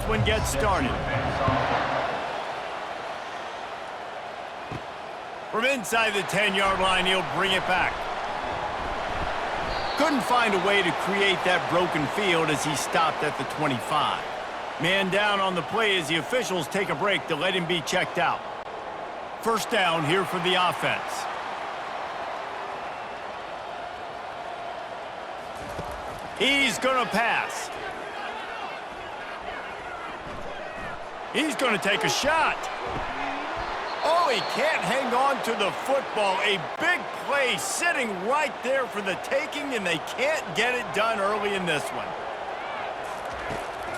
one gets started. From inside the 10-yard line, he'll bring it back. Couldn't find a way to create that broken field as he stopped at the 25. Man down on the play as the officials take a break to let him be checked out. First down here for the offense. He's going to pass. He's going to take a shot. Oh, he can't hang on to the football. A big play sitting right there for the taking, and they can't get it done early in this one.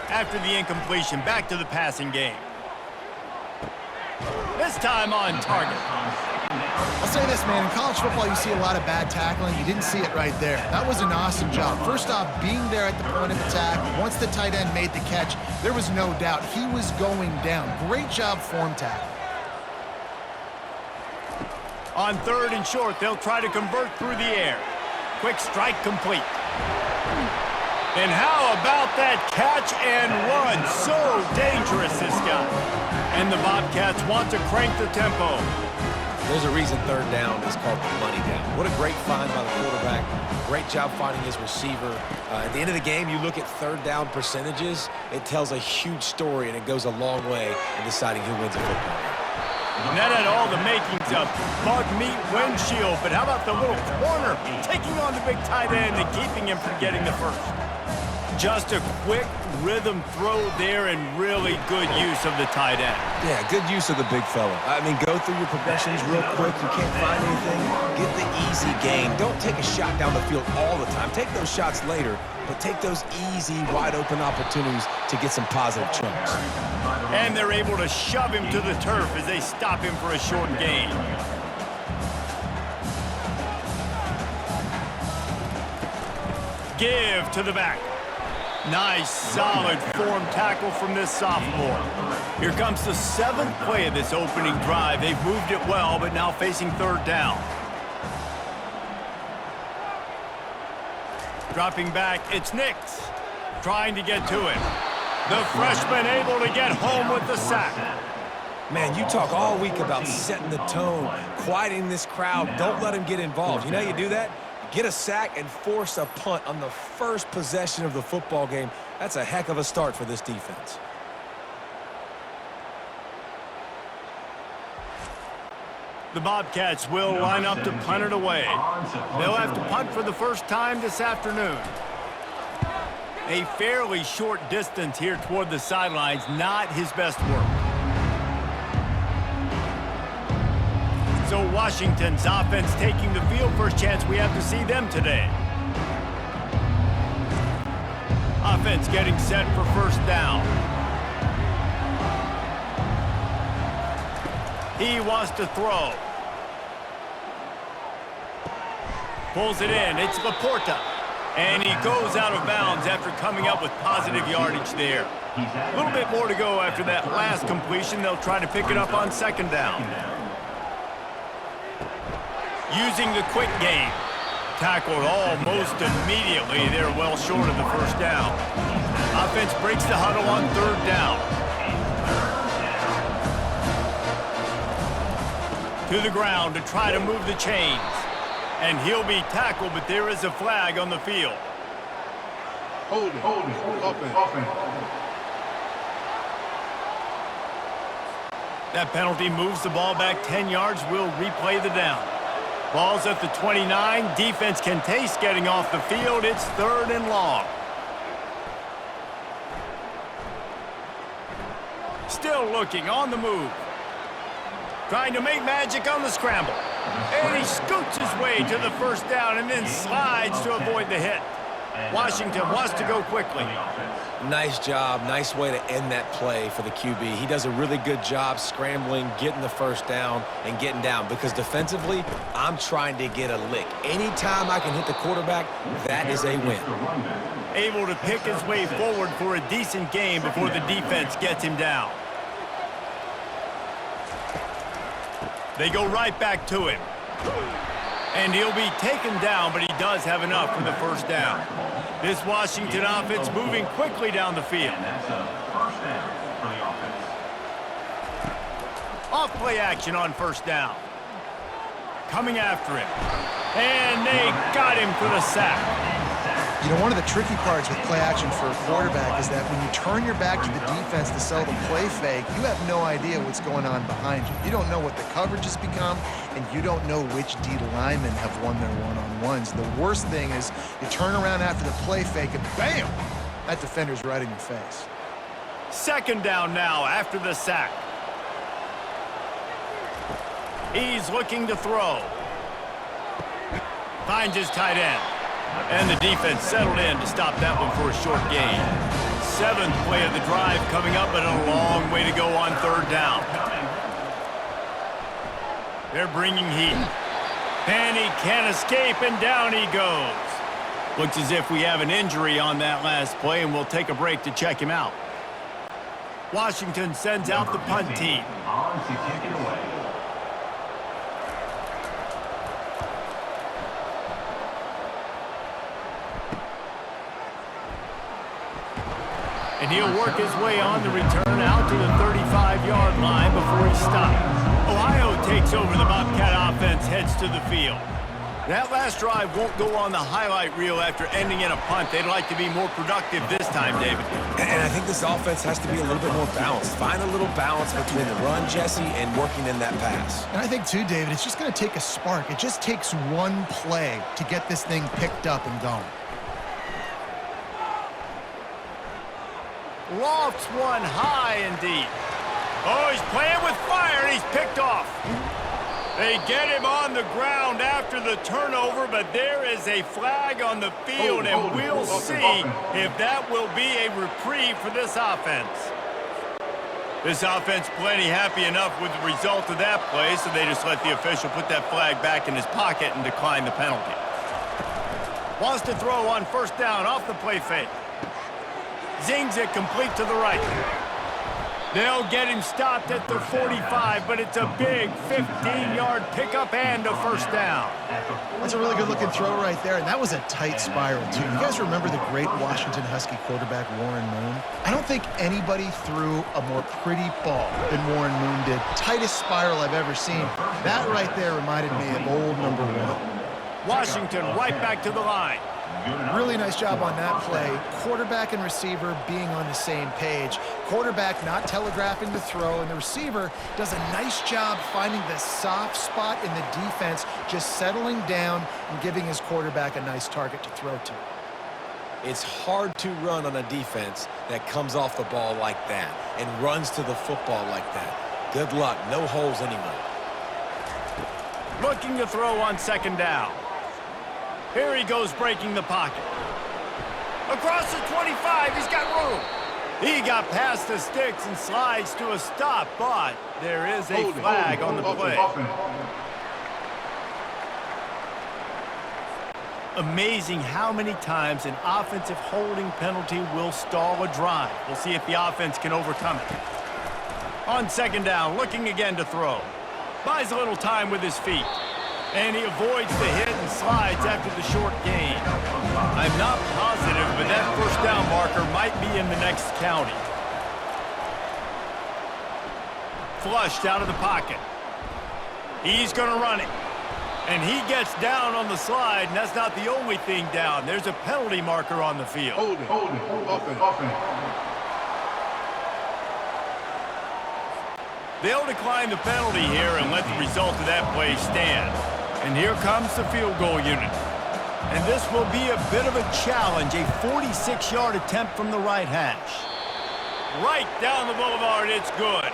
After the incompletion, back to the passing game. This time on target. I'll say this, man. In college football, you see a lot of bad tackling. You didn't see it right there. That was an awesome job. First off, being there at the point of attack. Once the tight end made the catch, there was no doubt he was going down. Great job form tackle. On third and short, they'll try to convert through the air. Quick strike complete. And how about that catch and run? So dangerous, this guy. And the Bobcats want to crank the tempo. There's a reason third down is called the money down. What a great find by the quarterback. Great job finding his receiver. At the end of the game, you look at third down percentages. It tells a huge story, and it goes a long way in deciding who wins a football game. And that had all the makings of bug meat windshield. But how about the little corner taking on the big tight end and keeping him from getting the first? Just a quick rhythm throw there and really good use of the tight end. Yeah, good use of the big fella. I mean, go through your progressions real quick. You can't find anything. Get the easy gain. Don't take a shot down the field all the time. Take those shots later, but take those easy, wide-open opportunities to get some positive chunks. And they're able to shove him to the turf as they stop him for a short gain. Give to the back. Nice, solid form tackle from this sophomore. Here comes the 7th play of this opening drive. They've moved it well, but now facing third down. Dropping back, it's Nix. Trying to get to him. The freshman able to get home with the sack. Man, you talk all week about setting the tone, quieting this crowd. Don't let them get involved. You know how you do that? Get a sack and force a punt on the first possession of the football game. That's a heck of a start for this defense. The Bobcats will line up to punt it away. They'll have to punt for the first time this afternoon. A fairly short distance here toward the sidelines, not his best work. So Washington's offense taking the field. First chance we have to see them today. Offense getting set for first down. He wants to throw. Pulls it in. It's Laporta. And he goes out of bounds after coming up with positive yardage there. A little bit more to go after that last completion. They'll try to pick it up on second down. Using the quick game. Tackled almost immediately. They're well short of the first down. Offense breaks the huddle on third down. To the ground to try to move the chains. And he'll be tackled, but there is a flag on the field. Hold it. Offense. That penalty moves the ball back 10 yards. We'll replay the down. Ball's at the 29. Defense can taste getting off the field. It's third and long. Still looking on the move. Trying to make magic on the scramble. And he scoots his way to the first down and then slides to avoid the hit. Washington wants to go quickly. Nice job. Nice way to end that play for the QB. He does a really good job scrambling, getting the first down, and getting down. Because defensively, I'm trying to get a lick. Anytime I can hit the quarterback, that is a win. Able to pick his way forward for a decent game before the defense gets him down. They go right back to him. And he'll be taken down, but he does have enough for the first down. This Washington offense moving quickly down the field. Off play action on first down. Coming after him. And they got him for the sack. You know, one of the tricky parts with play action for a quarterback is that when you turn your back to the defense to sell the play fake, you have no idea what's going on behind you. You don't know what the coverage has become, and you don't know which D linemen have won their one-on-ones. The worst thing is you turn around after the play fake, and bam! That defender's right in your face. Second down now after the sack. He's looking to throw. Finds his tight end. And the defense settled in to stop that one for a short gain. Seventh play of the drive coming up, but a long way to go on third down. They're bringing heat. And he can't escape, and down he goes. Looks as if we have an injury on that last play, and we'll take a break to check him out. Washington sends out the punt team. And he'll work his way on the return out to the 35-yard line before he stops. Ohio takes over. The Bobcat offense heads to the field. That last drive won't go on the highlight reel after ending in a punt. They'd like to be more productive this time, David. And I think this offense has to be a little bit more balanced. Find a little balance between the run, Jesse, and working in that pass. And I think, too, David, it's just going to take a spark. It just takes one play to get this thing picked up and going. Lofts one high and deep. Oh, he's playing with fire, and he's picked off. They get him on the ground after the turnover, but there is a flag on the field, and we'll see if that will be a reprieve for this offense. This offense plenty happy enough with the result of that play, so they just let the official put that flag back in his pocket and decline the penalty. Wants to throw on first down off the play fake. Zings it complete to the right. They'll get him stopped at the 45, but it's a big 15-yard pickup and a first down. That's a really good-looking throw right there, and that was a tight spiral, too. You guys remember the great Washington Husky quarterback Warren Moon? I don't think anybody threw a more pretty ball than Warren Moon did. Tightest spiral I've ever seen. That right there reminded me of old number one. Washington right back to the line. Really nice job on that play. Quarterback and receiver being on the same page. Quarterback not telegraphing the throw, and the receiver does a nice job finding the soft spot in the defense, just settling down and giving his quarterback a nice target to throw to. It's hard to run on a defense that comes off the ball like that and runs to the football like that. Good luck. No holes anywhere. Looking to throw on second down. Here he goes breaking the pocket. Across the 25, he's got room. He got past the sticks and slides to a stop, but there is a flag on the play. Amazing how many times an offensive holding penalty will stall a drive. We'll see if the offense can overcome it. On second down, looking again to throw. Buys a little time with his feet. And he avoids the hit and slides after the short gain. I'm not positive, but that first down marker might be in the next county. Flushed out of the pocket. He's going to run it. And he gets down on the slide, and that's not the only thing down. There's a penalty marker on the field. Hold it. Offense. They'll decline the penalty here and let the result of that play stand. And here comes the field goal unit. And this will be a bit of a challenge, a 46-yard attempt from the right hash. Right down the boulevard, it's good.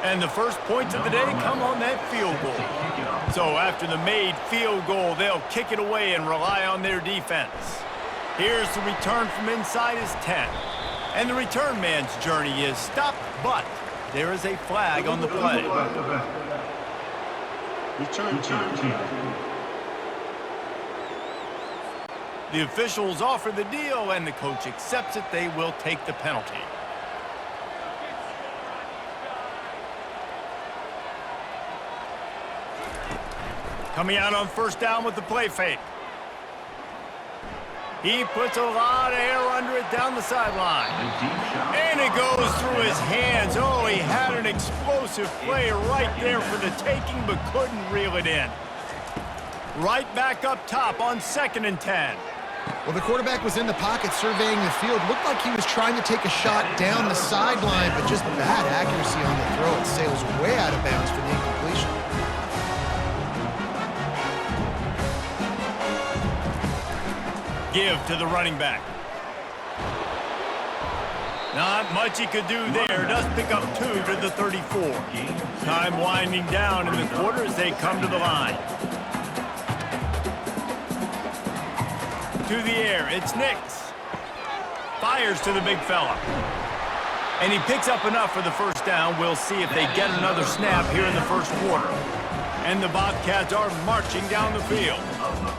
And the first points of the day come on that field goal. So after the made field goal, they'll kick it away and rely on their defense. Here's the return from inside his 10. And the return man's journey is stopped, but there is a flag on the play. Return team. The officials offer the deal, and the coach accepts it. They will take the penalty. Coming out on first down with the play fake. He puts a lot of air under it down the sideline. And it goes through his hands. Oh, he had an explosive play right there for the taking, but couldn't reel it in. Right back up top on 2nd and 10. Well, the quarterback was in the pocket surveying the field. Looked like he was trying to take a shot down the sideline, but just bad accuracy on the throw. It sails way out of bounds for the incompletion. Give to the running back. Not much he could do there. Does pick up 2 to the 34. Time winding down in the quarter as they come to the line. To the air, it's Nix. Fires to the big fella. And he picks up enough for the first down. We'll see if they get another snap here in the first quarter. And the Bobcats are marching down the field.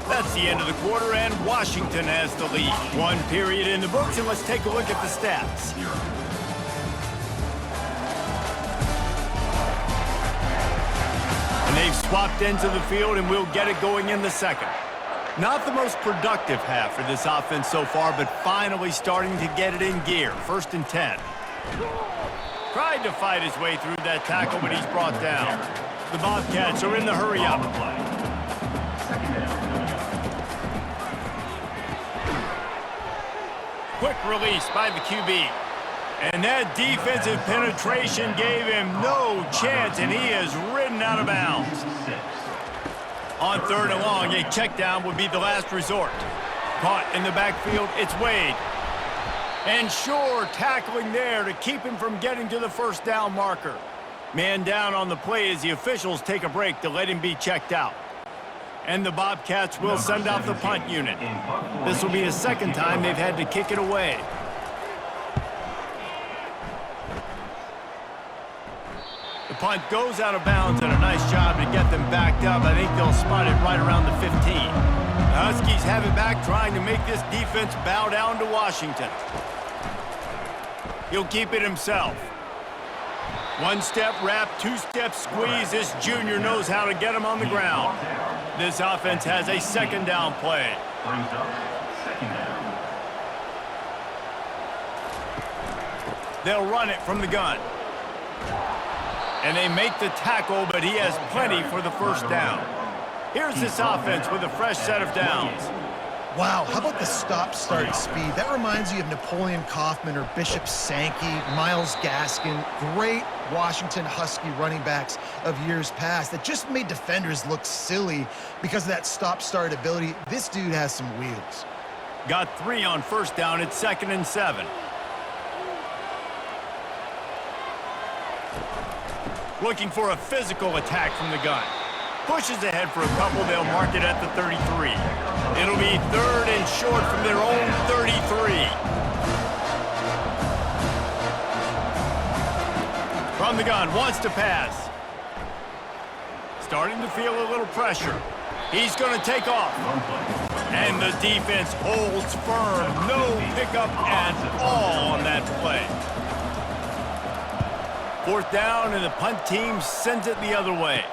That's the end of the quarter, and Washington has the lead. 1 period in the books, and let's take a look at the stats. And they've swapped ends of the field, and we'll get it going in the second. Not the most productive half for this offense so far, but finally starting to get it in gear. 1st and 10. Tried to fight his way through that tackle, but he's brought down. The Bobcats are in the hurry-up. Quick release by the QB. And that defensive penetration gave him no chance, and he is ridden out of bounds. On 3rd and long, a check down would be the last resort. Caught in the backfield, it's Wade. And Shore tackling there to keep him from getting to the first down marker. Man down on the play as the officials take a break to let him be checked out. And the Bobcats will send out the punt unit. This will be the 2nd time they've had to kick it away. The punt goes out of bounds, and a nice job to get them backed up. I think they'll spot it right around the 15. The Huskies have it back, trying to make this defense bow down to Washington. He'll keep it himself. 1-step wrap, 2-step squeeze. This junior knows how to get him on the ground. This offense has a 2nd down play. Brings up 2nd down. They'll run it from the gun. And they make the tackle, but he has plenty for the first down. Here's this offense with a fresh set of downs. Wow, how about the stop-start speed? That reminds you of Napoleon Kaufman or Bishop Sankey, Myles Gaskin, great Washington Husky running backs of years past that just made defenders look silly because of that stop-start ability. This dude has some wheels. Got 3 on first down. It's 2nd and 7. Looking for a physical attack from the gun. Pushes ahead for a couple. They'll mark it at the 33. It'll be 3rd and short from their own 33. From the gun, wants to pass. Starting to feel a little pressure. He's going to take off. And the defense holds firm. No pickup at all on that play. 4th down, and the punt team sends it the other way.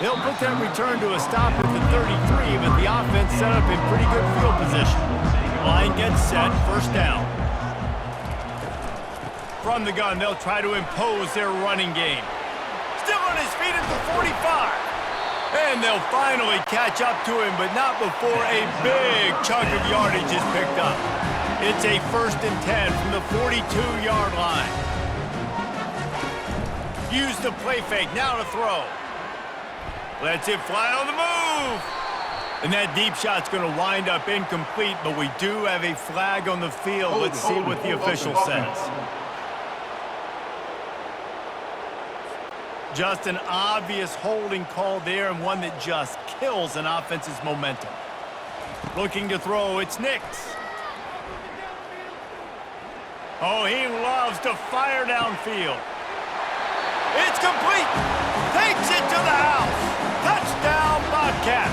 They'll put that return to a stop at the 33, but the offense set up in pretty good field position. Line gets set, 1st down. From the gun, they'll try to impose their running game. Still on his feet at the 45. And they'll finally catch up to him, but not before a big chunk of yardage is picked up. It's a 1st and 10 from the 42-yard line. Use the play fake, now to throw. Lets it fly on the move. And that deep shot's going to wind up incomplete, but we do have a flag on the field. Let's see what the official says. Just an obvious holding call there, and one that just kills an offense's momentum. Looking to throw, it's Nix. Oh, he loves to fire downfield. It's complete. Takes it to the house. Touchdown, Bobcats.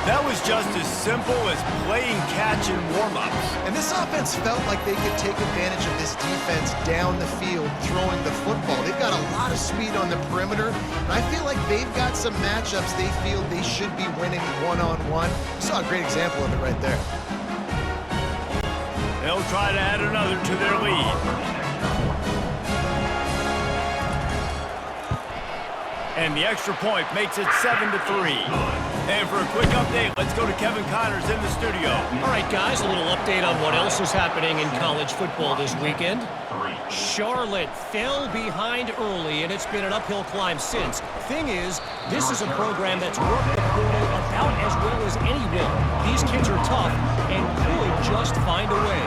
That was just as simple as playing catch and warm-ups. And this offense felt like they could take advantage of this defense down the field, throwing the football. They've got a lot of speed on the perimeter, and I feel like they've got some matchups they feel they should be winning one-on-one. You saw a great example of it right there. They'll try to add another to their lead. And the extra point makes it 7-3. And for a quick update, let's go to Kevin Connors in the studio. All right, guys, a little update on what else is happening in college football this weekend. Charlotte fell behind early, and it's been an uphill climb since. Thing is, this is a program that's worked the portal about as well as anyone. These kids are tough and could just find a way.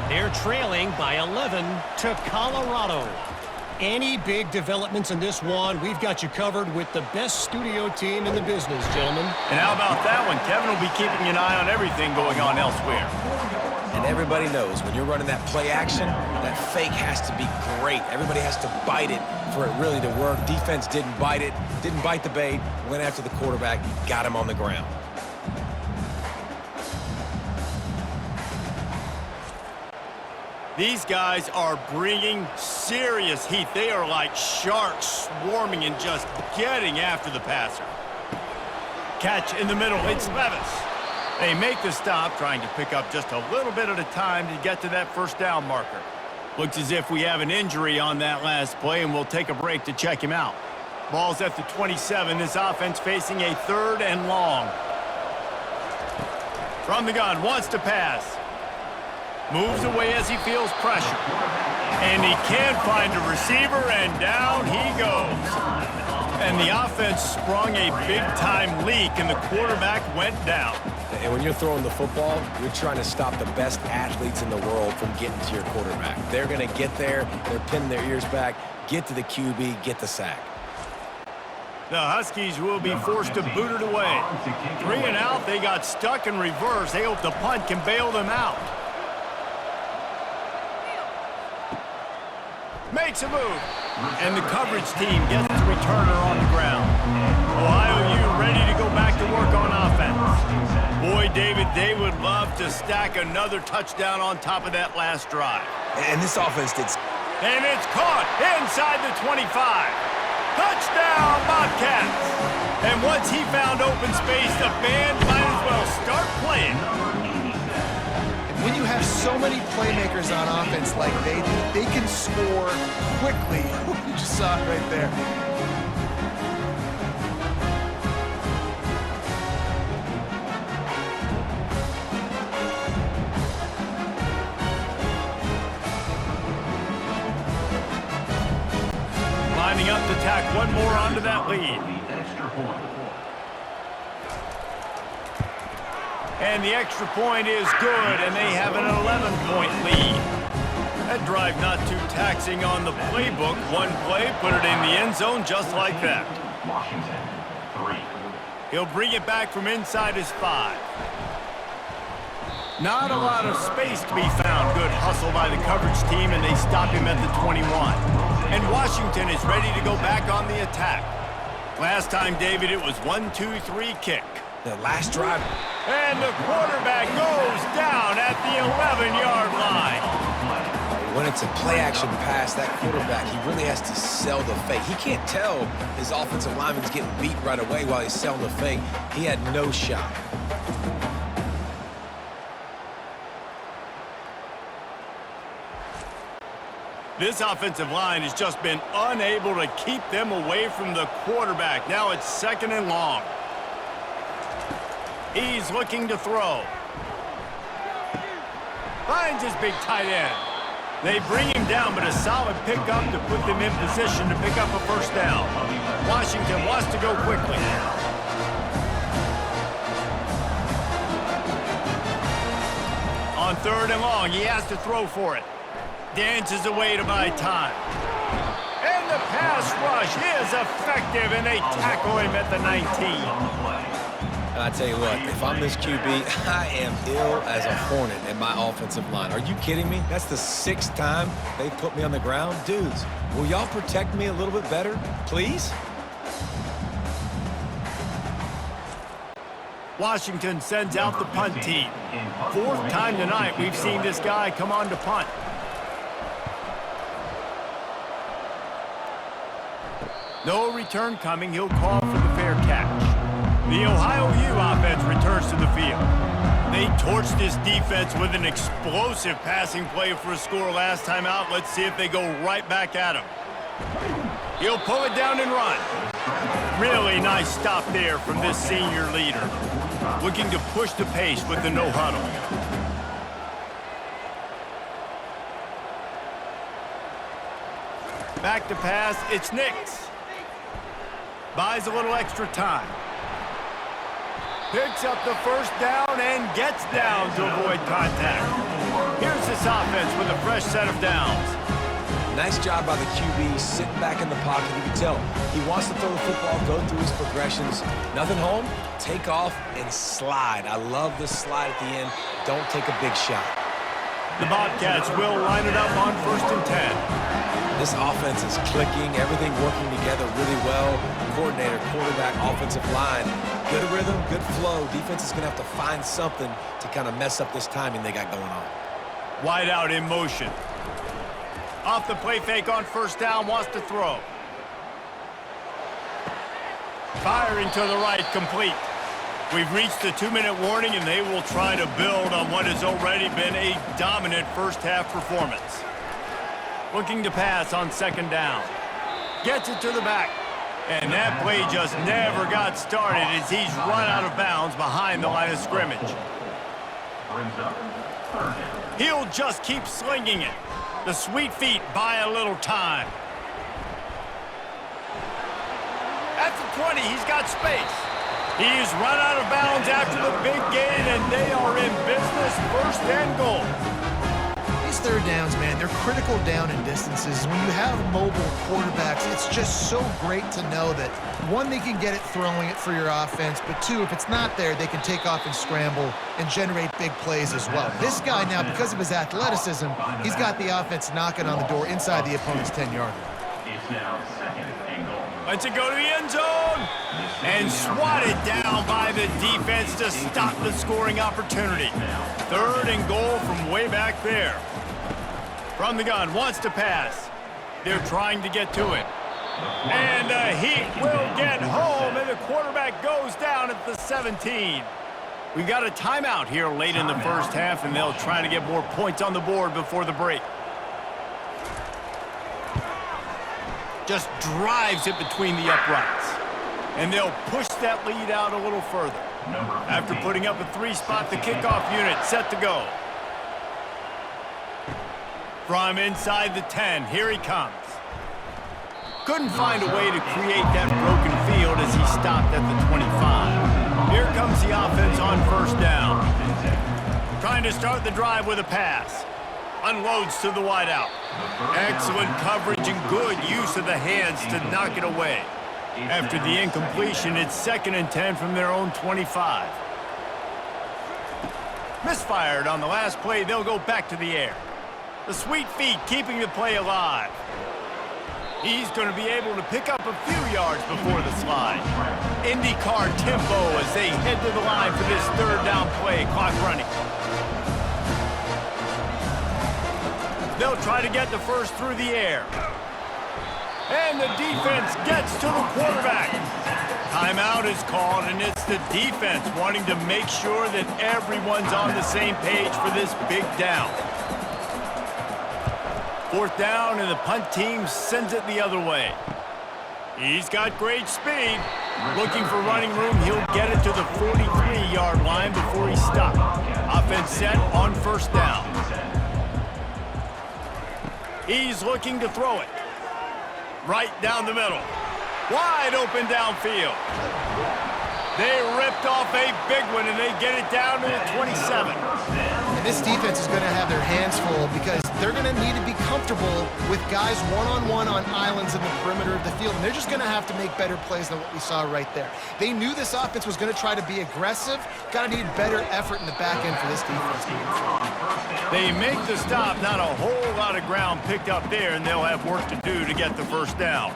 They're trailing by 11 to Colorado. Any big developments in this one, we've got you covered with the best studio team in the business, gentlemen. And how about that one? Kevin will be keeping an eye on everything going on elsewhere. And everybody knows when you're running that play action, that fake has to be great. Everybody has to bite it for it really to work. Defense didn't bite it, didn't bite the bait, went after the quarterback, got him on the ground. These guys are bringing serious heat. They are like sharks swarming and just getting after the passer. Catch in the middle. It's Levis. They make the stop, trying to pick up just a little bit at a time to get to that first down marker. Looks as if we have an injury on that last play, and we'll take a break to check him out. Ball's at the 27. This offense facing a 3rd and long. From the gun, wants to pass. Moves away as he feels pressure. And he can't find a receiver, and down he goes. And the offense sprung a big-time leak, and the quarterback went down. And when you're throwing the football, you're trying to stop the best athletes in the world from getting to your quarterback. They're going to get there. They're pinning their ears back, get to the QB, get the sack. The Huskies will be forced to boot it away. 3 and out. They got stuck in reverse. They hope the punt can bail them out. Makes a move. And the coverage team gets the returner on the ground. Ohio U ready to go back to work on offense. Boy, David, they would love to stack another touchdown on top of that last drive. And this offense did. And it's caught inside the 25. Touchdown, Bobcats. And once he found open space, the band might as well start playing. When you have so many playmakers on offense like they do, they can score quickly. You just saw it right there. Lining up to tack one more onto that lead. And the extra point is good, and they have an 11-point lead. That drive not too taxing on the playbook. One play, put it in the end zone just like that. Washington, 3. He'll bring it back from inside his 5. Not a lot of space to be found. Good hustle by the coverage team, and they stop him at the 21. And Washington is ready to go back on the attack. Last time, David, it was 1-2-3 kick. The last drive. And the quarterback goes down at the 11-yard line. When it's a play-action pass, that quarterback, he really has to sell the fake. He can't tell his offensive lineman's getting beat right away while he's selling the fake. He had no shot. This offensive line has just been unable to keep them away from the quarterback. Now it's 2nd and long. He's looking to throw. Finds his big tight end. They bring him down, but a solid pickup to put them in position to pick up a first down. Washington wants to go quickly. On 3rd and long, he has to throw for it. Dances away to buy time. And the pass rush is effective, and they tackle him at the 19. And I tell you what, if I'm this QB, I am ill as a hornet in my offensive line. Are you kidding me? That's the 6th time they've put me on the ground. Dudes, will y'all protect me a little bit better, please? Washington sends out the punt team. Fourth time tonight we've seen this guy come on to punt. No return coming. He'll call for the fair catch. The Ohio U offense returns to the field. They torched this defense with an explosive passing play for a score last time out. Let's see if they go right back at him. He'll pull it down and run. Really nice stop there from this senior leader. Looking to push the pace with the no huddle. Back to pass, it's Nix. Buys a little extra time. Picks up the first down and gets down to avoid contact. Here's this offense with a fresh set of downs. Nice job by the QB, sitting back in the pocket. You can tell he wants to throw the football, go through his progressions. Nothing home, take off, and slide. I love the slide at the end. Don't take a big shot. The Bobcats will line it up on 1st and 10. This offense is clicking, everything working together really well. Coordinator, quarterback, offensive line. Good rhythm, good flow. Defense is going to have to find something to kind of mess up this timing they got going on. Wide out in motion. Off the play fake on 1st down, wants to throw. Firing to the right, complete. We've reached the 2-minute warning, and they will try to build on what has already been a dominant first-half performance. Looking to pass on 2nd down. Gets it to the back. And that play just never got started as he's run out of bounds behind the line of scrimmage. He'll just keep slinging it. The sweet feet buy a little time. At the 20, he's got space. He's run out of bounds after the big gain, and they are in business, 1st and goal. These third downs, man, they're critical down and distances. When you have mobile quarterbacks, it's just so great to know that, one, they can get it throwing it for your offense, but two, if it's not there, they can take off and scramble and generate big plays as well. This guy now, because of his athleticism, he's got the offense knocking on the door inside the opponent's 10-yard line. It's now 2nd and goal. Lets it go to the end zone and swatted down by the defense to stop the scoring opportunity. 3rd and goal from way back there. From the gun, wants to pass. They're trying to get to it. And the Heat will get home, and the quarterback goes down at the 17. We've got a timeout here late in the first half, and they'll try to get more points on the board before the break. Just drives it between the uprights. And they'll push that lead out a little further. After putting up a 3-spot, the kickoff unit set to go. From inside the 10, here he comes. Couldn't find a way to create that broken field as he stopped at the 25. Here comes the offense on 1st down. Trying to start the drive with a pass. Unloads to the wideout. Excellent coverage and good use of the hands to knock it away. After the incompletion, it's 2nd and 10 from their own 25. Misfired on the last play, they'll go back to the air. The sweet feet keeping the play alive. He's going to be able to pick up a few yards before the slide. IndyCar tempo as they head to the line for this 3rd down play, clock running. They'll try to get the first through the air. And the defense gets to the quarterback. Timeout is called, and it's the defense wanting to make sure that everyone's on the same page for this big down. 4th down, and the punt team sends it the other way. He's got great speed. Looking for running room, he'll get it to the 43-yard line before he stopped. Offense set on 1st down. He's looking to throw it. Right down the middle. Wide open downfield. They ripped off a big one, and they get it down to the 27. And this defense is going to have their hands full because they're going to need to be comfortable with guys one-on-one on islands in the perimeter of the field, and they're just going to have to make better plays than what we saw right there. They knew this offense was going to try to be aggressive. Got to need better effort in the back end for this defense. They make the stop, not a whole lot of ground picked up there, and they'll have work to do to get the 1st down.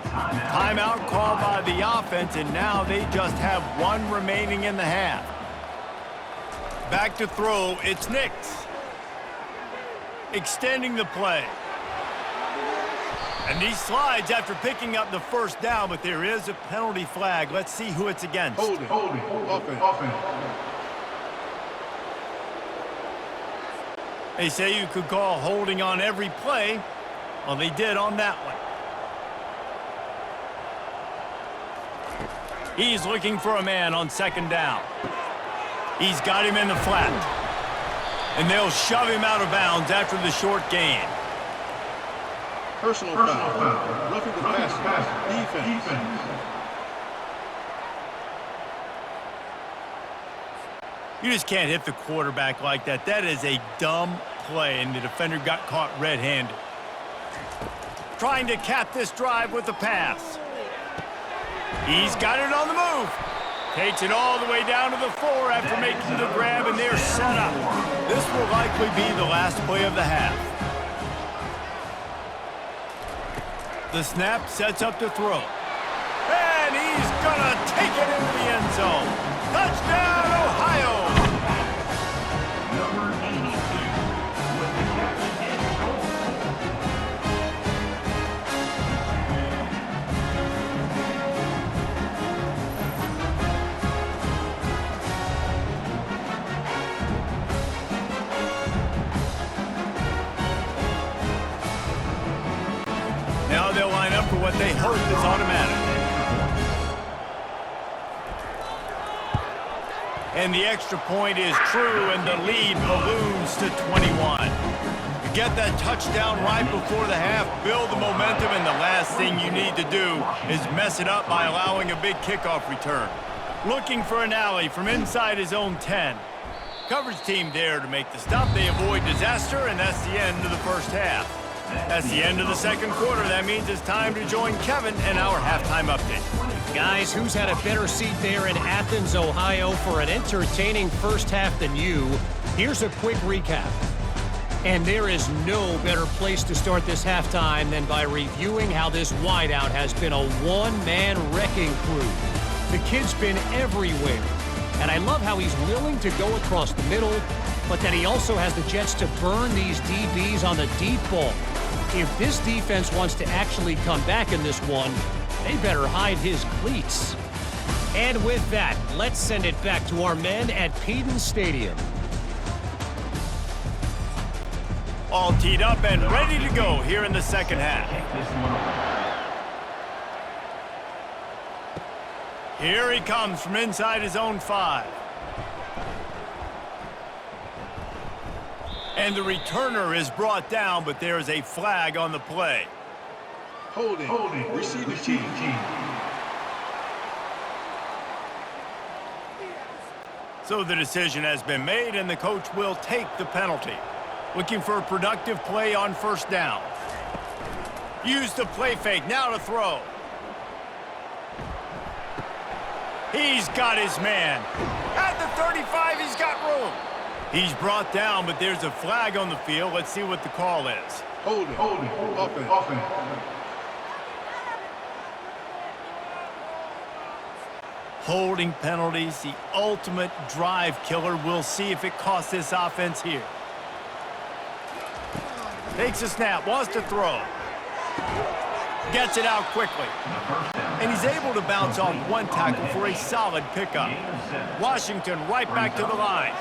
Timeout called by the offense, and now they just have 1 remaining in the half. Back to throw, it's Nix. Extending the play. And he slides after picking up the first down, but there is a penalty flag. Let's see who it's against. Holding. Offense. They say you could call holding on every play. Well, they did on that one. He's looking for a man on second down. He's got him in the flat. And they'll shove him out of bounds after the short gain. Personal foul. Roughing the passer. Defense. You just can't hit the quarterback like that. That is a dumb play, and the defender got caught red-handed. Trying to cap this drive with a pass. He's got it on the move. Takes it all the way down to the 4 after making the grab, and they're set up. This will likely be the last play of the half. The snap sets up the throw. And he's gonna take it into the end zone. Touchdown, Ohio! Number 82 with the catch and goal. Now they'll line up for what they hope is automatic. And the extra point is true, and the lead balloons to 21. You get that touchdown right before the half, build the momentum, and the last thing you need to do is mess it up by allowing a big kickoff return. Looking for an alley from inside his own 10. Coverage team there to make the stop. They avoid disaster, and that's the end of the first half. That's the end of the second quarter. That means it's time to join Kevin and our halftime update. Guys, who's had a better seat there in Athens, Ohio for an entertaining first half than you? Here's a quick recap. And there is no better place to start this halftime than by reviewing how this wideout has been a one-man wrecking crew. The kid's been everywhere. And I love how he's willing to go across the middle, but that he also has the jets to burn these DBs on the deep ball. If this defense wants to actually come back in this one, they better hide his cleats. And with that, let's send it back to our men at Peden Stadium. All teed up and ready to go here in the second half. Here he comes from inside his own 5. And the returner is brought down, but there is a flag on the play. Holding. Receiving team. So the decision has been made, and the coach will take the penalty. Looking for a productive play on first down. Use the play fake, now to throw. He's got his man. At the 35, he's got room. He's brought down, but there's a flag on the field. Let's see what the call is. Holding. Offense. Holding penalties, the ultimate drive killer. We'll see if it costs this offense here. Takes a snap, wants to throw. Gets it out quickly. And he's able to bounce off one tackle for a solid pickup. Washington right back to the line.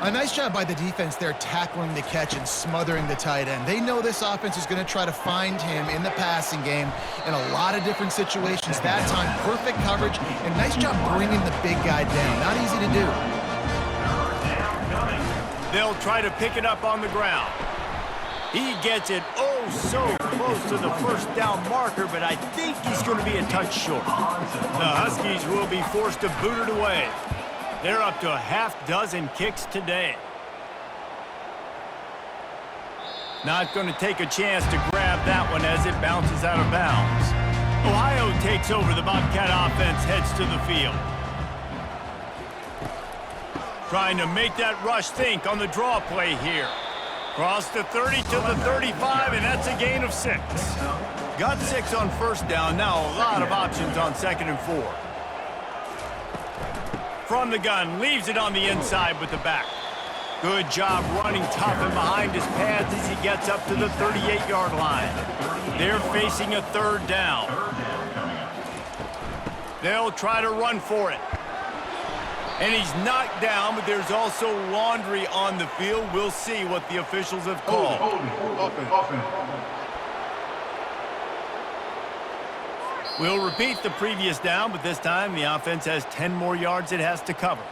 A nice job by the defense there tackling the catch and smothering the tight end. They know this offense is going to try to find him in the passing game in a lot of different situations. That time, perfect coverage and nice job bringing the big guy down. Not easy to do. They'll try to pick it up on the ground. He gets it so close to the first down marker, but I think he's going to be a touch short. The Huskies will be forced to boot it away. They're up to a half-dozen kicks today. Not going to take a chance to grab that one as it bounces out of bounds. Ohio takes over. The Bobcat offense heads to the field. Trying to make that rush think on the draw play here. Cross the 30 to the 35, and that's a gain of 6. Got 6 on first down. Now a lot of options on 2nd and 4. From the gun, leaves it on the inside with the back. Good job running tough and behind his pads as he gets up to the 38-yard line. They're facing a third down. They'll try to run for it. And he's knocked down, but there's also laundry on the field. We'll see what the officials have called. Offense. We'll repeat the previous down, but this time the offense has 10 more yards it has to cover.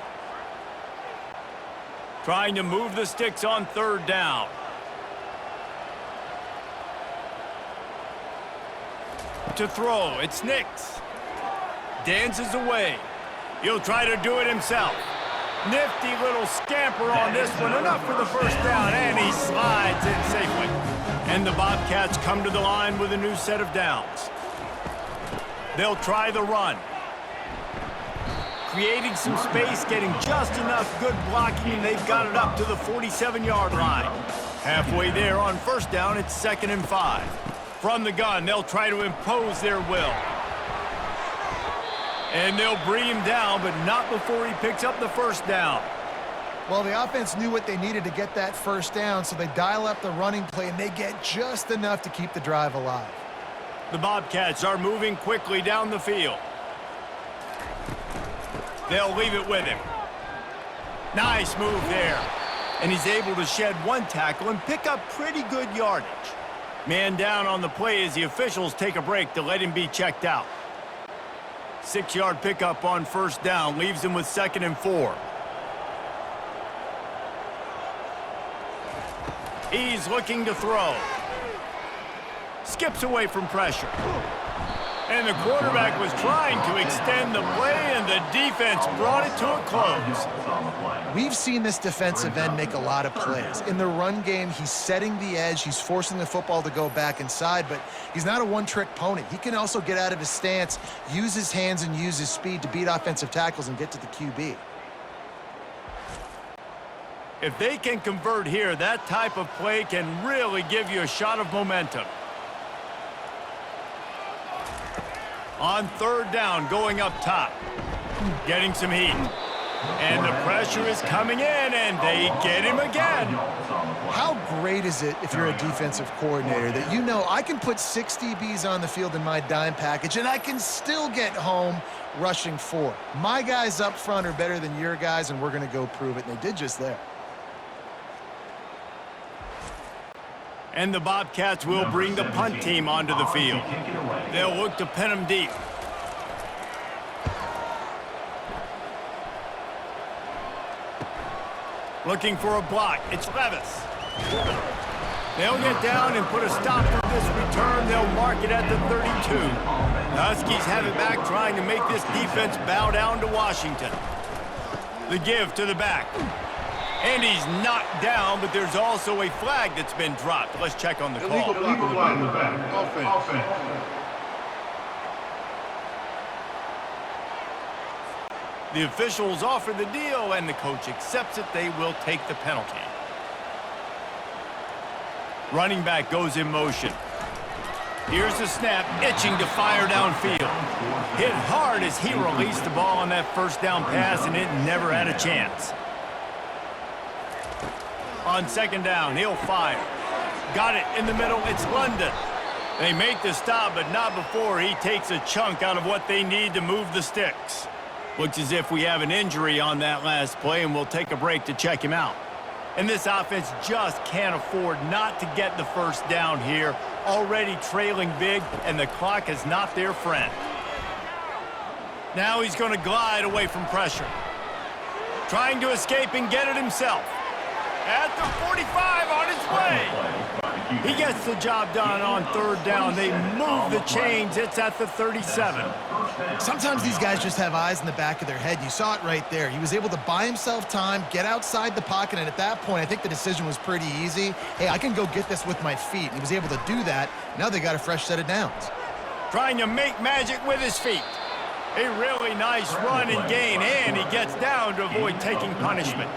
Trying to move the sticks on third down. To throw, it's Nix. Dances away. He'll try to do it himself. Nifty little scamper on this one. Enough for the first down, and he slides in safely. And the Bobcats come to the line with a new set of downs. They'll try the run. Creating some space, getting just enough good blocking, and they've got it up to the 47-yard line. Halfway there on first down, it's 2nd and 5. From the gun, they'll try to impose their will. And they'll bring him down, but not before he picks up the first down. Well, the offense knew what they needed to get that first down, so they dial up the running play, and they get just enough to keep the drive alive. The Bobcats are moving quickly down the field. They'll leave it with him. Nice move there. And he's able to shed one tackle and pick up pretty good yardage. Man down on the play as the officials take a break to let him be checked out. 6-yard pickup on first down leaves him with 2nd and 4. He's looking to throw. Skips away from pressure. And the quarterback was trying to extend the play, and the defense brought it to a close. We've seen this defensive end make a lot of plays. In the run game, he's setting the edge. He's forcing the football to go back inside, but he's not a one-trick pony. He can also get out of his stance, use his hands, and use his speed to beat offensive tackles and get to the QB. If they can convert here, that type of play can really give you a shot of momentum. On third down, going up top. Getting some heat. And the pressure is coming in, and they get him again. How great is it if you're a defensive coordinator that you know I can put 6 DBs on the field in my dime package, and I can still get home rushing 4. My guys up front are better than your guys, and we're going to go prove it, and they did just there. And the Bobcats will bring the punt team onto the field. They'll look to pin them deep. Looking for a block. It's Levis. They'll get down and put a stop to this return. They'll mark it at the 32. The Huskies have it back, trying to make this defense bow down to Washington. The give to the back. And he's knocked down, but there's also a flag that's been dropped. Let's check on the call. Illegal block in the back. Offense. The officials offer the deal, and the coach accepts it. They will take the penalty. Running back goes in motion. Here's the snap, itching to fire downfield. Hit hard as he released the ball on that first down pass, and it never had a chance. On second down, he'll fire. Got it in the middle, it's London. They make the stop, but not before he takes a chunk out of what they need to move the sticks. Looks as if we have an injury on that last play, and we'll take a break to check him out. And this offense just can't afford not to get the first down here. Already trailing big, and the clock is not their friend. Now he's going to glide away from pressure. Trying to escape and get it himself. At the 45 on his way. He gets the job done on third down. They move the chains. It's at the 37. Sometimes these guys just have eyes in the back of their head. You saw it right there. He was able to buy himself time, get outside the pocket, and at that point, I think the decision was pretty easy. Hey, I can go get this with my feet. He was able to do that. Now they got a fresh set of downs. Trying to make magic with his feet. A really nice run and gain, and he gets down to avoid taking punishment.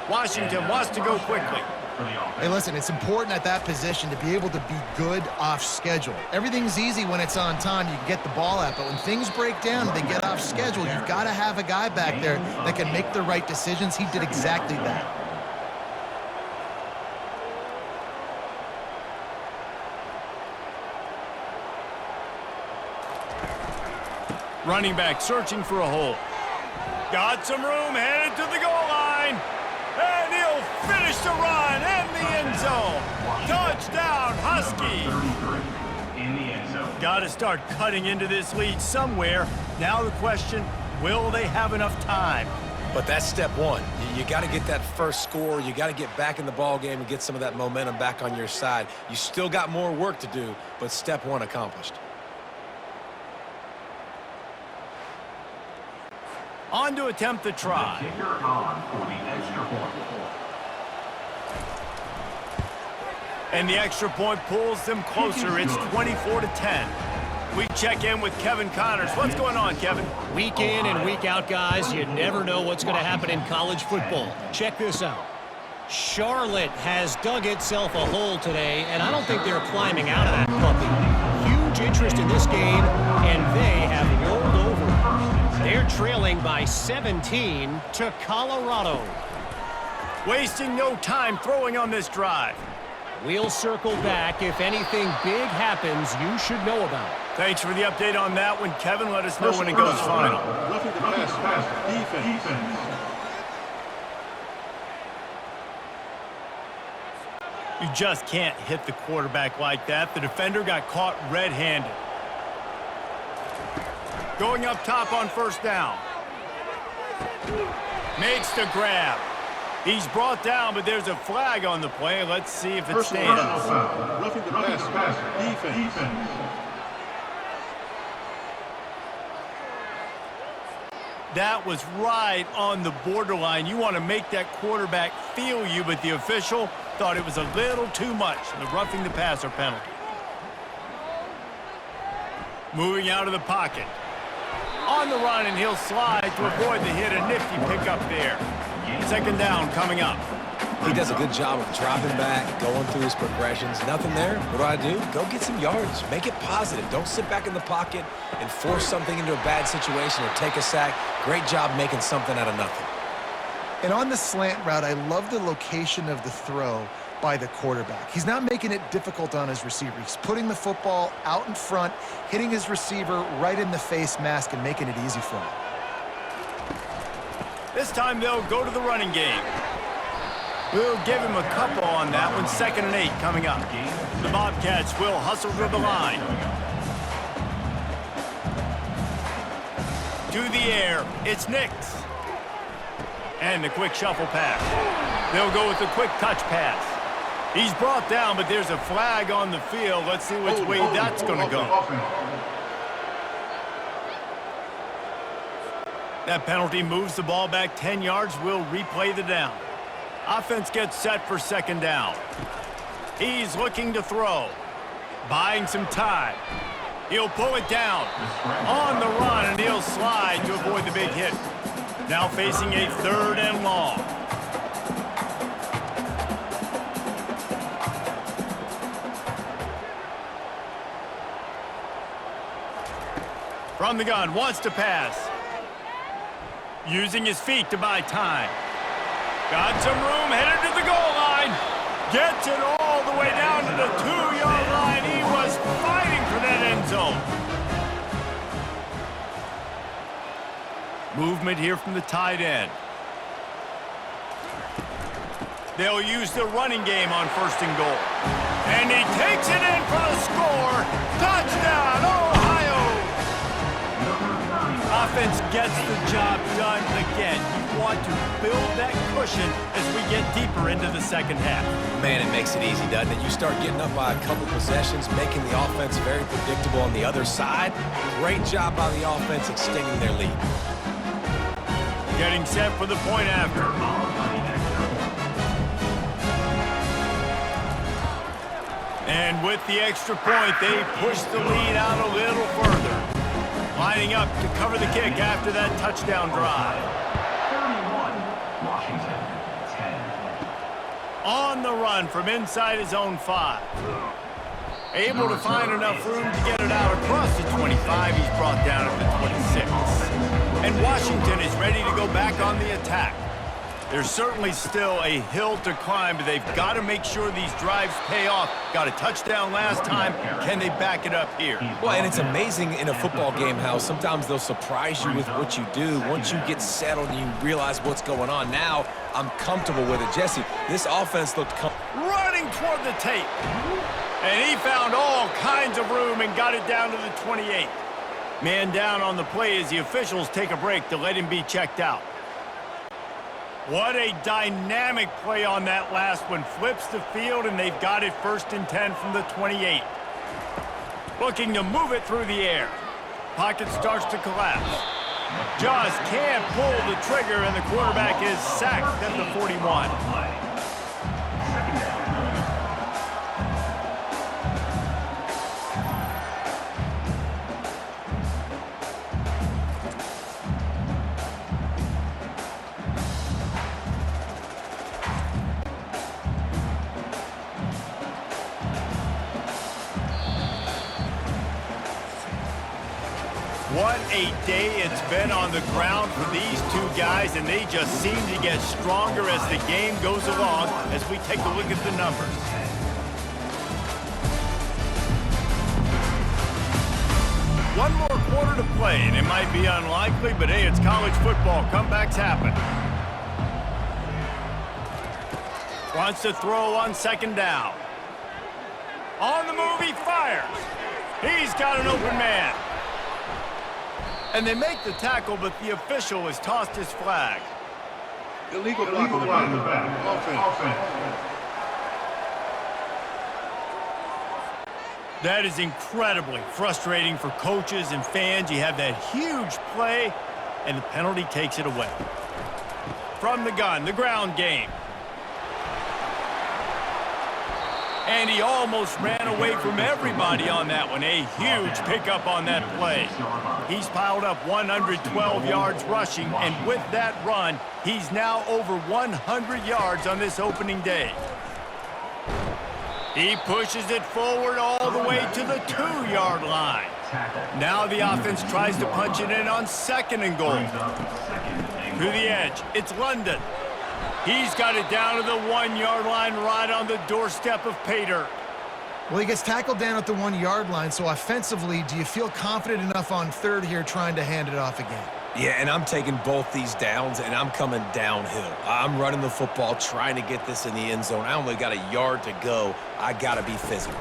Washington wants to go quickly. Hey, listen, it's important at that position to be able to be good off schedule. Everything's easy when it's on time. You can get the ball out, but when things break down and they get off schedule, you've got to have a guy back there that can make the right decisions. He did exactly that. Running back searching for a hole. Got some room, headed to the goal line. And he'll finish the run in the end zone. Touchdown, Husky. In the end zone. Got to start cutting into this lead somewhere. Now the question, will they have enough time? But that's step one. You got to get that first score. You got to get back in the ball game and get some of that momentum back on your side. You still got more work to do, but step one accomplished. On to attempt the try. Kicker on for the extra point. And the extra point pulls them closer. It's 24-10. We check in with Kevin Connors. What's going on, Kevin? Week in and week out, guys, you never know what's going to happen in college football. Check this out. Charlotte has dug itself a hole today, and I don't think they're climbing out of that puppy. Huge interest in this game, and they have rolled over. They're trailing by 17 to Colorado. Wasting no time throwing on this drive. We'll circle back. If anything big happens, you should know about it. Thanks for the update on that one, Kevin. Let us know when it goes final. Roughing the passer. Defense. You just can't hit the quarterback like that. The defender got caught red-handed. Going up top on first down. Makes the grab. He's brought down, but there's a flag on the play. Let's see if it stands. Roughing the passer. Defense. That was right on the borderline. You want to make that quarterback feel you, but the official thought it was a little too much. The roughing the passer penalty. Moving out of the pocket. On the run, and he'll slide to avoid the hit. A nifty pickup there. Second down coming up. He does a good job of dropping back, going through his progressions. Nothing there. What do? Go get some yards. Make it positive. Don't sit back in the pocket and force something into a bad situation or take a sack. Great job making something out of nothing. And on the slant route, I love the location of the throw by the quarterback. He's not making it difficult on his receiver. He's putting the football out in front, hitting his receiver right in the face mask and making it easy for him. This time they'll go to the running game. We'll give him a couple on that one. 2nd and 8 coming up. The Bobcats will hustle to the line. To the air, it's Nix. And the quick shuffle pass. They'll go with the quick touch pass. He's brought down, but there's a flag on the field. Let's see which way that's going to go. That penalty moves the ball back 10 yards. We'll replay the down. Offense gets set for 2nd down. He's looking to throw. Buying some time. He'll pull it down. On the run, and he'll slide to avoid the big hit. Now facing a 3rd and long. From the gun, wants to pass. Using his feet to buy time. Got some room, headed to the goal line. Gets it all the way down to the 2-yard line. He was fighting for that end zone. Movement here from the tight end. They'll use the running game on 1st and goal. And he takes it in for the score. Touchdown, Ohio! Offense gets the job done again. You want to build that cushion as we get deeper into the 2nd half. Man, it makes it easy, doesn't it? You start getting up by a couple possessions, making the offense very predictable on the other side. Great job by the offense extending their lead. Getting set for the point after. And with the extra point, they push the lead out a little further. Lining up to cover the kick after that touchdown drive. 31, Washington, 10. On the run from inside his own 5. Able to find enough room to get it out across the 25. He's brought down at the 26. And Washington is ready to go back on the attack. There's certainly still a hill to climb, but they've got to make sure these drives pay off. Got a touchdown last time. Can they back it up here? Well, and it's amazing in a football game how sometimes they'll surprise you with what you do. Once you get settled and you realize what's going on, now I'm comfortable with it. Jesse, this offense looked running toward the tape. And he found all kinds of room and got it down to the 28. Man down on the play as the officials take a break to let him be checked out. What a dynamic play on that last one. Flips the field, and they've got it 1st and 10 from the 28. Looking to move it through the air. Pocket starts to collapse. Just can't pull the trigger, and the quarterback is sacked at the 41. What a day it's been on the ground for these two guys, and they just seem to get stronger as the game goes along as we take a look at the numbers. One more quarter to play, and it might be unlikely, but hey, it's college football. Comebacks happen. Wants to throw on 2nd down. On the move, he fires. He's got an open man. And they make the tackle, but the official has tossed his flag. Illegal block in the back. Offense. That is incredibly frustrating for coaches and fans. You have that huge play, and the penalty takes it away. From the gun, the ground game. And he almost ran away from everybody on that one. A huge pickup on that play. He's piled up 112 yards rushing, and with that run, he's now over 100 yards on this opening day. He pushes it forward all the way to the 2-yard line. Now the offense tries to punch it in on 2nd and goal. To the edge, it's London. He's got it down to the 1-yard line right on the doorstep of pay dirt. Well, he gets tackled down at the 1-yard line, so offensively, do you feel confident enough on 3rd here trying to hand it off again? Yeah, and I'm taking both these downs, and I'm coming downhill. I'm running the football, trying to get this in the end zone. I only got a yard to go. I got to be physical.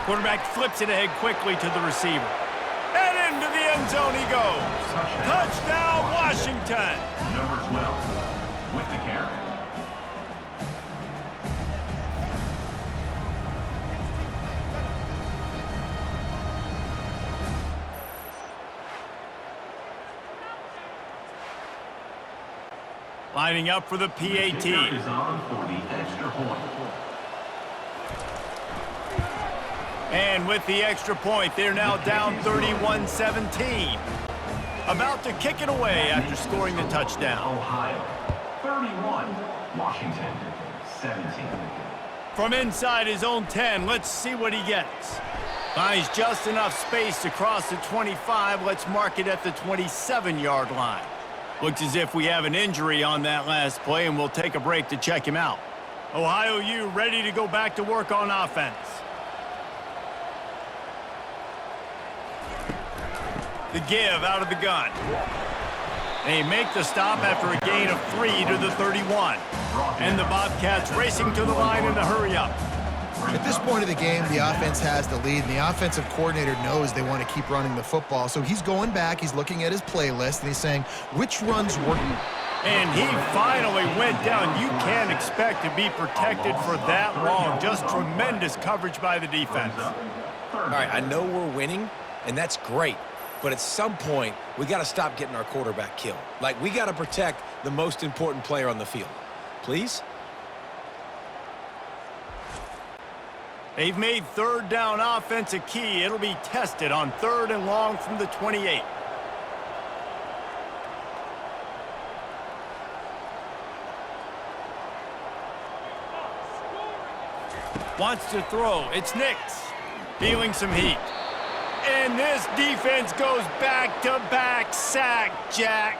Quarterback flips it ahead quickly to the receiver. And into the end zone he goes. Touchdown, Washington. Number 12 with the carry. Lining up for the PAT. Is on for the extra point. And with the extra point, they're now down 31-17. About to kick it away after scoring the touchdown. Ohio 31, Washington 17. From inside his own 10, let's see what he gets. Finds just enough space to cross the 25. Let's mark it at the 27-yard line. Looks as if we have an injury on that last play, and we'll take a break to check him out. Ohio U ready to go back to work on offense. The give out of the gun. They make the stop after a gain of 3 to the 31. And the Bobcats racing to the line in a hurry-up. At this point of the game, the offense has the lead, and the offensive coordinator knows they want to keep running the football. So he's going back, he's looking at his playlist, and he's saying, which run's working? And he finally went down. You can't expect to be protected for that long. Just tremendous coverage by the defense. All right, I know we're winning, and that's great. But at some point, we got to stop getting our quarterback killed. Like, we got to protect the most important player on the field. Please? They've made 3rd down offense a key. It'll be tested on 3rd and long from the 28. Wants to throw. It's Nix. Feeling some heat. And this defense goes back-to-back sack, Jack.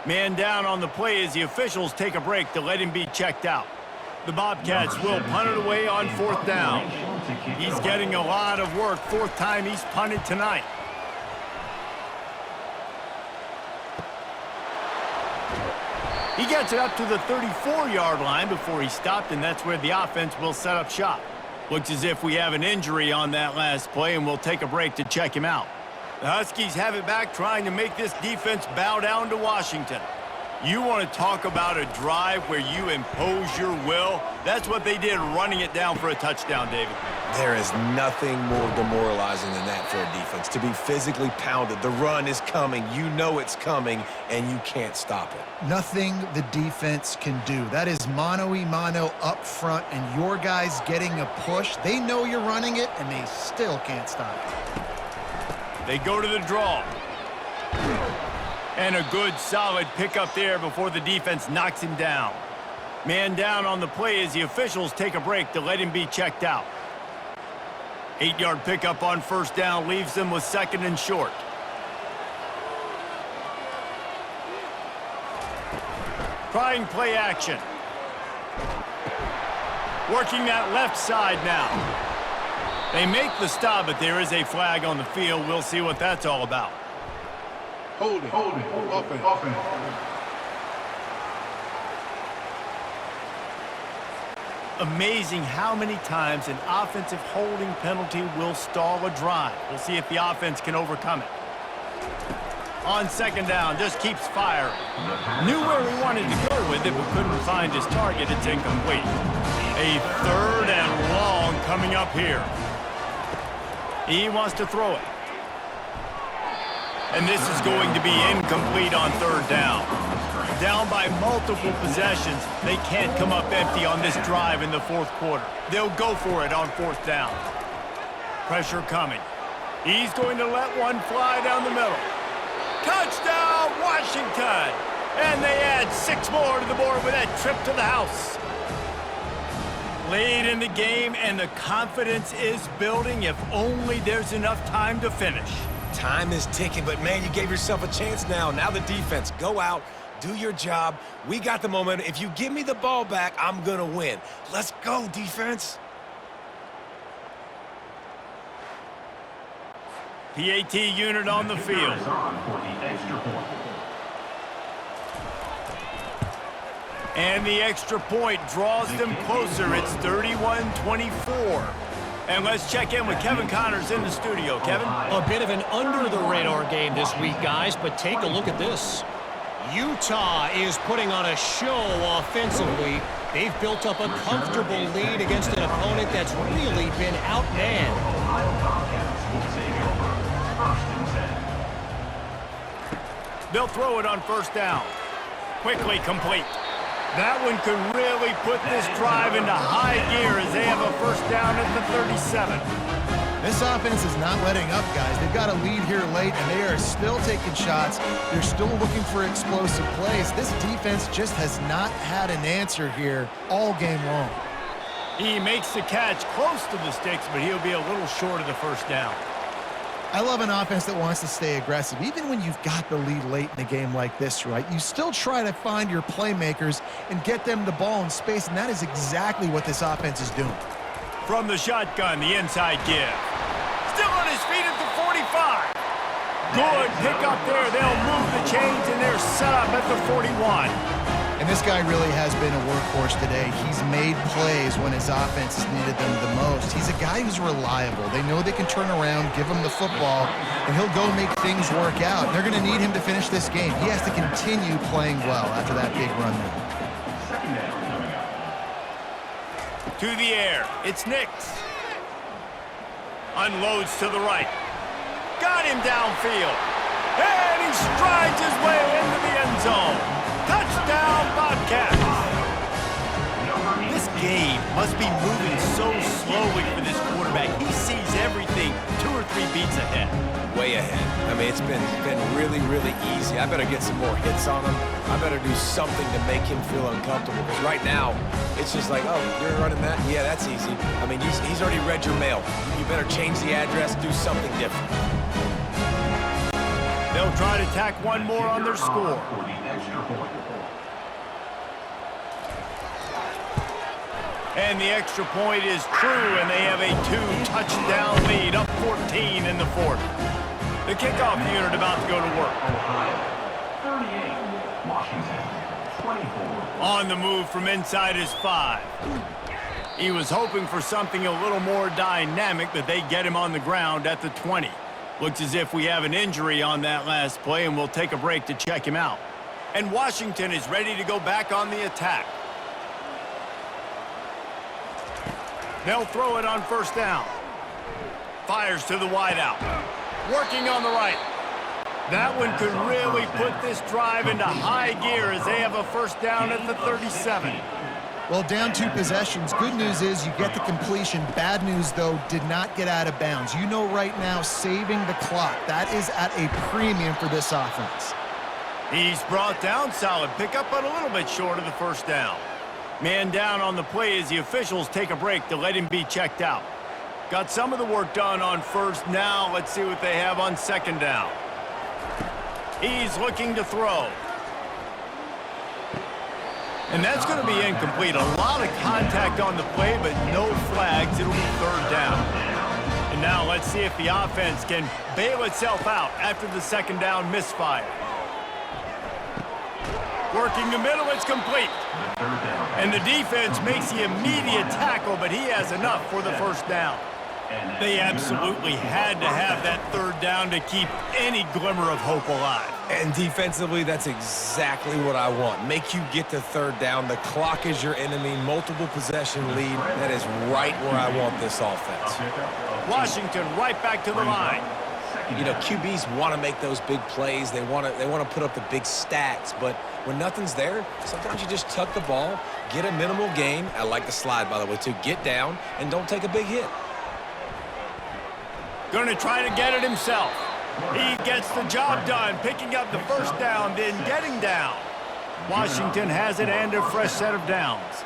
Man down on the play as the officials take a break to let him be checked out. The Bobcats will punt it away on 4th down. He's getting a lot of work. 4th time he's punted tonight. He gets it up to the 34-yard line before he stopped, and that's where the offense will set up shop. Looks as if we have an injury on that last play, and we'll take a break to check him out. The Huskies have it back, trying to make this defense bow down to Washington. You want to talk about a drive where you impose your will? That's what they did, running it down for a touchdown, David. There is nothing more demoralizing than that for a defense, to be physically pounded. The run is coming. You know it's coming, and you can't stop it. Nothing the defense can do. That is mano-a-mano up front, and your guys getting a push. They know you're running it, and they still can't stop it. They go to the draw. And a good, solid pickup there before the defense knocks him down. Man down on the play as the officials take a break to let him be checked out. 8-yard pickup on 1st down leaves them with 2nd and short. Trying play action. Working that left side now. They make the stop, but there is a flag on the field. We'll see what that's all about. Holding. Offense. Amazing how many times an offensive holding penalty will stall a drive. We'll see if the offense can overcome it. On 2nd down, just keeps firing. Knew where he wanted to go with it, but couldn't find his target. It's incomplete. A 3rd and long coming up here. He wants to throw it. And this is going to be incomplete on 3rd down. Down by multiple possessions, they can't come up empty on this drive in the 4th quarter. They'll go for it on 4th down. Pressure coming. He's going to let one fly down the middle. Touchdown, Washington! And they add 6 more to the board with that trip to the house. Late in the game, and the confidence is building if only there's enough time to finish. Time is ticking, but, man, you gave yourself a chance now. Now the defense, go out, do your job. We got the momentum. If you give me the ball back, I'm going to win. Let's go, defense. PAT unit on the field. And the extra point draws them closer. It's 31-24. And let's check in with Kevin Connors in the studio. Kevin? A bit of an under-the-radar game this week, guys, but take a look at this. Utah is putting on a show offensively. They've built up a comfortable lead against an opponent that's really been outmanned. They'll throw it on 1st down. Quickly complete. That one could really put this drive into high gear as they have a 1st down at the 37. This offense is not letting up, guys. They've got a lead here late, and they are still taking shots. They're still looking for explosive plays. This defense just has not had an answer here all game long. He makes the catch close to the sticks, but he'll be a little short of the 1st down. I love an offense that wants to stay aggressive. Even when you've got the lead late in a game like this, right, you still try to find your playmakers and get them the ball in space, and that is exactly what this offense is doing. From the shotgun, the inside give. Still on his feet at the 45. Good pickup there. They'll move the chains, and they're set up at the 41. And this guy really has been a workhorse today. He's made plays when his offense has needed them the most. He's a guy who's reliable. They know they can turn around, give him the football, and he'll go make things work out. They're going to need him to finish this game. He has to continue playing well after that big run there. To the air. It's Nix. Unloads to the right. Got him downfield. And he strides his way into the end zone. Touchdown, Bobcats! This game must be moving so slowly for this quarterback. He sees everything 2 or 3 beats ahead. Way ahead. I mean, it's been really, really easy. I better get some more hits on him. I better do something to make him feel uncomfortable. Because right now, it's just like, oh, you're running that? Yeah, that's easy. I mean, he's already read your mail. You better change the address, do something different. They'll try to tack one more on their score. And the extra point is true, and they have a 2-touchdown lead, up 14 in the fourth. The kickoff unit about to go to work. 38, Washington, 24. On the move from inside his 5. He was hoping for something a little more dynamic, but they get him on the ground at the 20. Looks as if we have an injury on that last play, and we'll take a break to check him out. And Washington is ready to go back on the attack. They'll throw it on first down. Fires to the wideout. Working on the right. That one could really put this drive into high gear as they have a first down at the 37. Well, down 2 possessions. Good news is you get the completion. Bad news, though, did not get out of bounds. You know right now, saving the clock. That is at a premium for this offense. He's brought down. Solid pickup, but a little bit short of the first down. Man down on the play as the officials take a break to let him be checked out. Got some of the work done on first. Now let's see what they have on second down. He's looking to throw. And that's going to be incomplete. A lot of contact on the play, but no flags. It'll be third down. And now let's see if the offense can bail itself out after the second down misfire. Working the middle, it's complete. And the defense makes the immediate tackle, but he has enough for the first down. They absolutely had to have that third down to keep any glimmer of hope alive. And defensively, that's exactly what I want. Make you get to third down. The clock is your enemy. Multiple possession lead. That is right where I want this offense. Washington right back to the line. You know, QBs want to make those big plays. They want to put up the big stats. But when nothing's there, sometimes you just tuck the ball, get a minimal gain. I like the slide, by the way, too. Get down and don't take a big hit. Going to try to get it himself. He gets the job done, picking up the first down, then getting down. Washington has it and a fresh set of downs.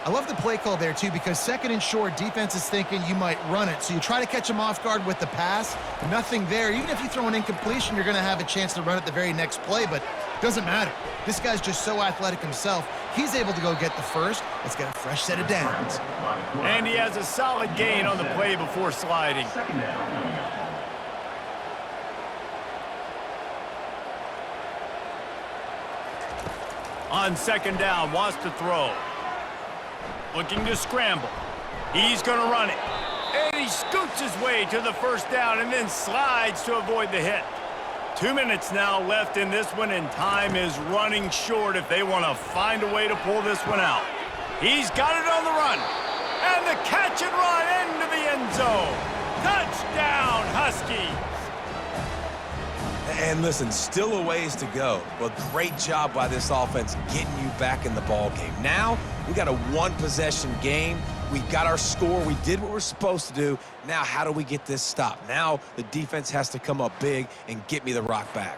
I love the play call there, too, because second and short, defense is thinking you might run it. So you try to catch them off guard with the pass. Nothing there. Even if you throw an incompletion, you're going to have a chance to run it the very next play, but it doesn't matter. This guy's just so athletic himself. He's able to go get the first. Let's get a fresh set of downs. And he has a solid gain on the play before sliding. On second down, wants to throw. Looking to scramble. He's going to run it. And he scoots his way to the first down and then slides to avoid the hit. 2 minutes now left in this one, and time is running short if they want to find a way to pull this one out. He's got it on the run. And the catch and run into the end zone. Touchdown, Huskies. And listen, still a ways to go, but great job by this offense getting you back in the ball game. Now, we got a one-possession game. We got our score. We did what we're supposed to do. Now, how do we get this stopped? Now, the defense has to come up big and get me the rock back.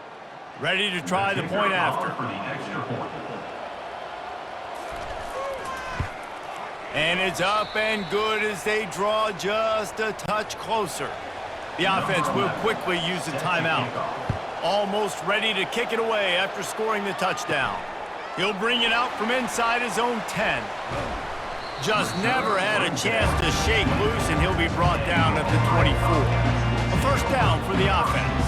Ready to try the point after. And it's up and good as they draw just a touch closer. The offense will quickly use a timeout. Almost ready to kick it away after scoring the touchdown. He'll bring it out from inside his own 10. Just never had a chance to shake loose, and he'll be brought down at the 24. A first down for the offense.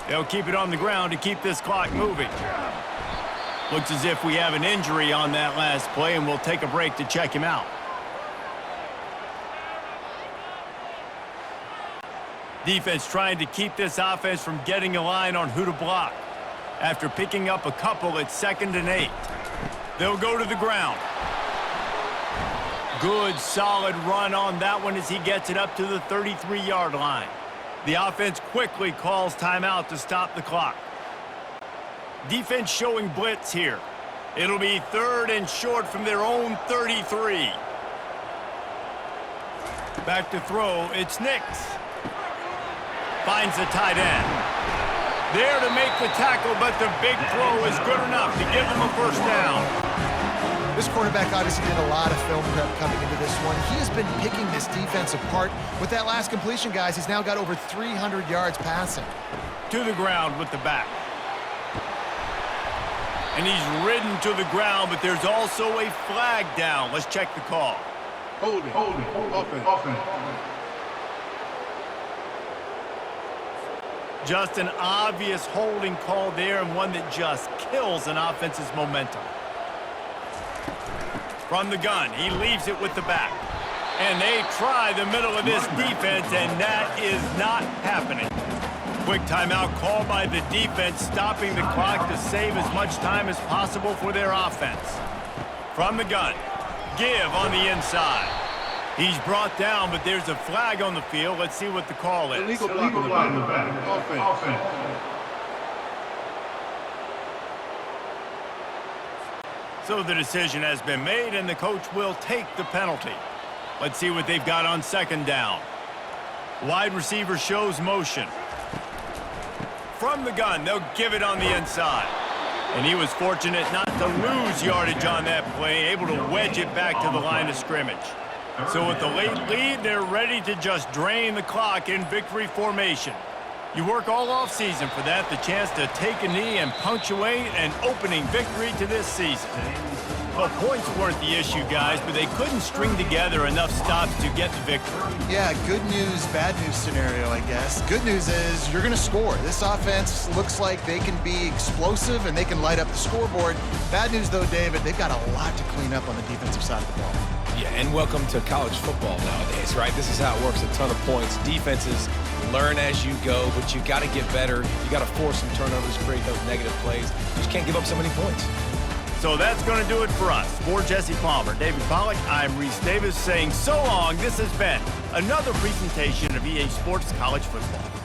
They'll keep it on the ground to keep this clock moving. Looks as if we have an injury on that last play, and we'll take a break to check him out. Defense trying to keep this offense from getting a line on who to block. After picking up a couple at 2nd and 8. They'll go to the ground. Good, solid run on that one as he gets it up to the 33-yard line. The offense quickly calls timeout to stop the clock. Defense showing blitz here. It'll be 3rd and short from their own 33. Back to throw, it's Nix. Finds the tight end. There to make the tackle, but the big throw is good enough to give them a first down. This quarterback obviously did a lot of film prep coming into this one. He has been picking this defense apart. With that last completion, guys, he's now got over 300 yards passing. To the ground with the back. And he's ridden to the ground, but there's also a flag down. Let's check the call. Holding. Offense. Just an obvious holding call there, and one that just kills an offense's momentum. From the gun, he leaves it with the back. And they try the middle of this defense, and that is not happening. Quick timeout called by the defense, stopping the clock to save as much time as possible for their offense. From the gun, give on the inside. He's brought down, but there's a flag on the field. Let's see what the call is. Illegal block in the back. Offense. So the decision has been made, and the coach will take the penalty. Let's see what they've got on second down. Wide receiver shows motion. From the gun, they'll give it on the inside. And he was fortunate not to lose yardage on that play, able to wedge it back to the line of scrimmage. So with the late lead, they're ready to just drain the clock in victory formation. You work all offseason for that, the chance to take a knee and punctuate an opening victory to this season. Well, points weren't the issue, guys, but they couldn't string together enough stops to get the victory. Yeah, good news, bad news scenario, I guess. Good news is you're going to score. This offense looks like they can be explosive and they can light up the scoreboard. Bad news, though, David, they've got a lot to clean up on the defensive side of the ball. Yeah, and welcome to college football nowadays, right? This is how it works, a ton of points. Defenses learn as you go, but you got to get better. You got to force some turnovers, create those negative plays. You just can't give up so many points. So that's going to do it for us. For Jesse Palmer, David Pollack, I'm Reese Davis saying so long. This has been another presentation of EA Sports College Football.